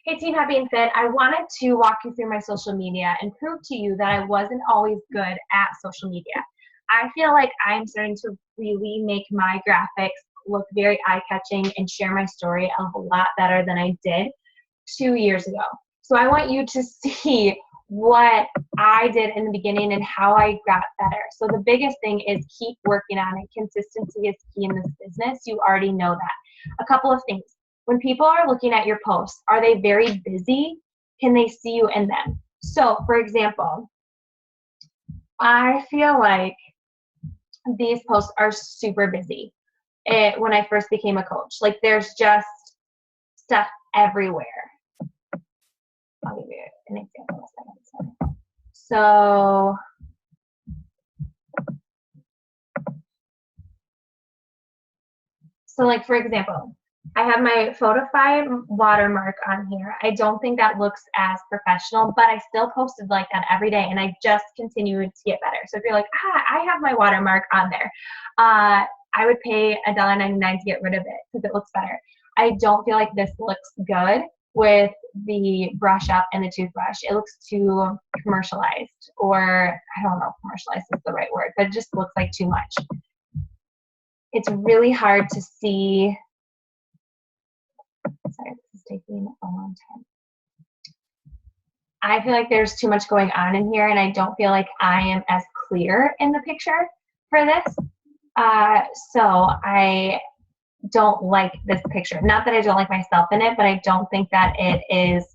Hey Team Happy and Fit, I wanted to walk you through my social media and prove to you that I wasn't always good at social media. I feel like I'm starting to really make my graphics look very eye-catching and share my story a whole lot better than I did 2 years ago. So I want you to see what I did in the beginning and how I got better. So the biggest thing is keep working on it. Consistency is key in this business. You already know that. A couple of things. When people are looking at your posts, are they very busy? Can they see you in them? So, for example, I feel like these posts are super busy when I first became a coach. Like, there's just stuff everywhere. I'll give you an example in a second. So like, for example, I have my Photify watermark on here. I don't think that looks as professional, but I still posted like that every day, and I just continue to get better. So if you're like, I have my watermark on there, I would pay $1.99 to get rid of it because it looks better. I don't feel like this looks good with the brush up and the toothbrush. It looks too commercialized, or I don't know if commercialized is the right word, but it just looks like too much. It's really hard to see. Sorry, this is taking a long time. I feel like there's too much going on in here, and I don't feel like I am as clear in the picture for this. So I don't like this picture. Not that I don't like myself in it, but I don't think that it is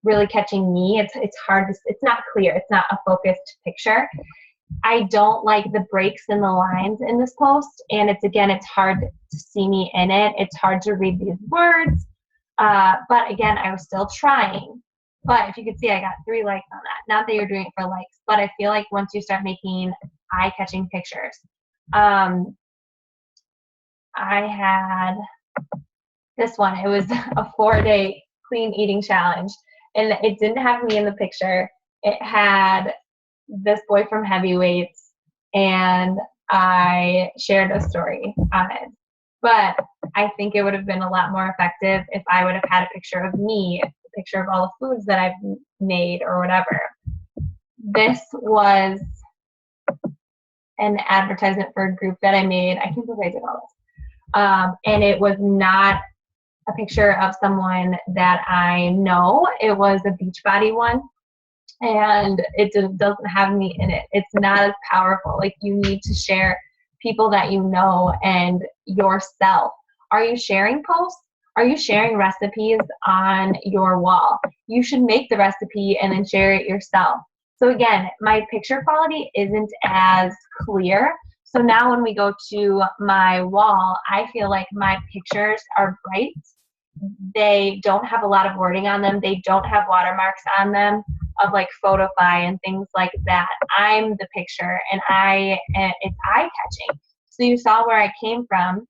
really catching me. It's hard to, it's not clear. It's not a focused picture. I don't like the breaks in the lines in this post, and it's hard to see me in it. It's hard to read these words, but again, I was still trying. But if you could see, I got 3 likes on that. Not that you're doing it for likes, but I feel like once you start making eye-catching pictures, I had this one. It was a 4-day clean eating challenge, and it didn't have me in the picture. It had this boy from Heavyweights, and I shared a story on it. But I think it would have been a lot more effective if I would have had a picture of me, a picture of all the foods that I've made or whatever. This was an advertisement for a group that I made. I can't believe I did all this. And it was not a picture of someone that I know. It was a Beachbody one. And it doesn't have me in it. It's not as powerful. Like, you need to share people that you know and yourself. Are you sharing posts? Are you sharing recipes on your wall? You should make the recipe and then share it yourself. So again, my picture quality isn't as clear. So now when we go to my wall, I feel like my pictures are bright. They don't have a lot of wording on them. They don't have watermarks on them of like Photify and things like that. I'm the picture, and it's eye-catching. So you saw where I came from,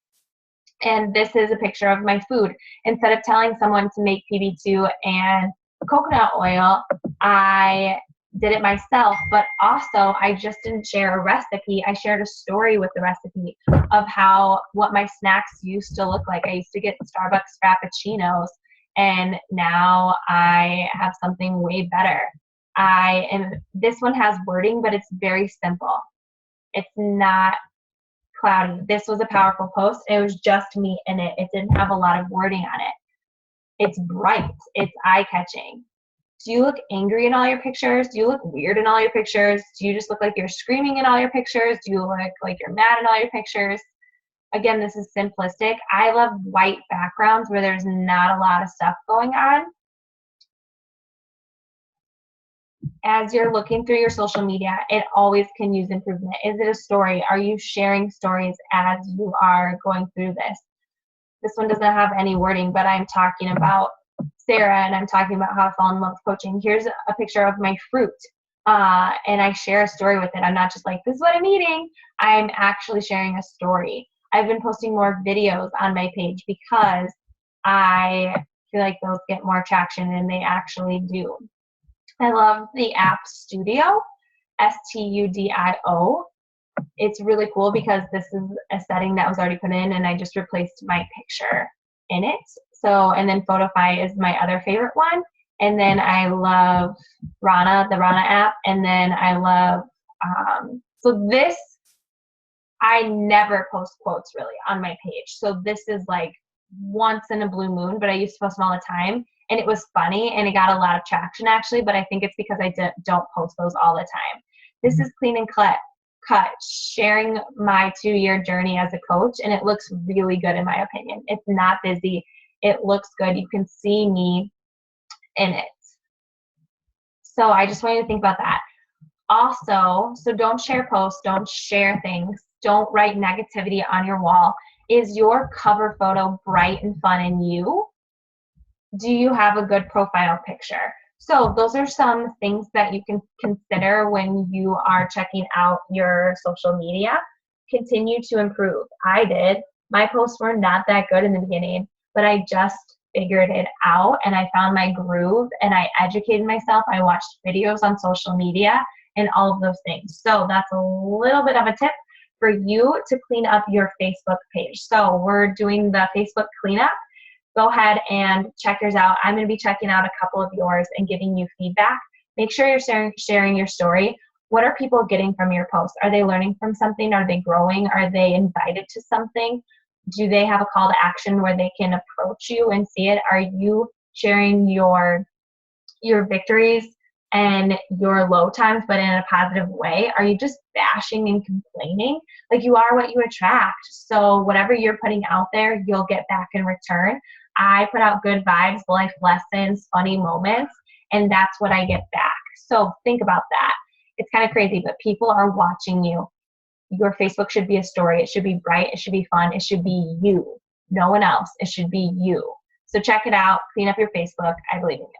and this is a picture of my food. Instead of telling someone to make PB2 and coconut oil, I did it myself, but also I just didn't share a recipe. I shared a story with the recipe of what my snacks used to look like. I used to get Starbucks Frappuccinos, and now I have something way better. This one has wording, but it's very simple. It's not cloudy. This was a powerful post. It was just me in it. It didn't have a lot of wording on it. It's bright. It's eye-catching. Do you look angry in all your pictures? Do you look weird in all your pictures? Do you just look like you're screaming in all your pictures? Do you look like you're mad in all your pictures? Again, this is simplistic. I love white backgrounds where there's not a lot of stuff going on. As you're looking through your social media, it always can use improvement. Is it a story? Are you sharing stories as you are going through this? This one doesn't have any wording, but I'm talking about Sarah, and I'm talking about how I fell in love with coaching. Here's a picture of my fruit, and I share a story with it. I'm not just like, this is what I'm eating. I'm actually sharing a story. I've been posting more videos on my page because I feel like those get more traction, and they actually do. I love the app Studio, Studio. It's really cool because this is a setting that was already put in, and I just replaced my picture in it. So, and then Photify is my other favorite one. And then I love Rana, the Rana app. And then I love, so this, I never post quotes really on my page. So this is like once in a blue moon, but I used to post them all the time. And it was funny and it got a lot of traction actually, but I think it's because I don't post those all the time. This is Clean and Cut, sharing my 2-year journey as a coach, and it looks really good in my opinion. It's not busy. It looks good. You can see me in it. So I just want you to think about that. Also, so don't share posts, don't share things, don't write negativity on your wall. Is your cover photo bright and fun and you? Do you have a good profile picture? So those are some things that you can consider when you are checking out your social media. Continue to improve. I did. My posts were not that good in the beginning, but I just figured it out and I found my groove and I educated myself. I watched videos on social media and all of those things. So that's a little bit of a tip for you to clean up your Facebook page. So we're doing the Facebook cleanup. Go ahead and check yours out. I'm going to be checking out a couple of yours and giving you feedback. Make sure you're sharing your story. What are people getting from your posts? Are they learning from something? Are they growing? Are they invited to something? Do they have a call to action where they can approach you and see it? Are you sharing your victories and your low times, but in a positive way? Are you just bashing and complaining? Like, you are what you attract. So whatever you're putting out there, you'll get back in return. I put out good vibes, life lessons, funny moments, and that's what I get back. So think about that. It's kind of crazy, but people are watching you. Your Facebook should be a story. It should be bright. It should be fun. It should be you. No one else. It should be you. So check it out. Clean up your Facebook. I believe in you.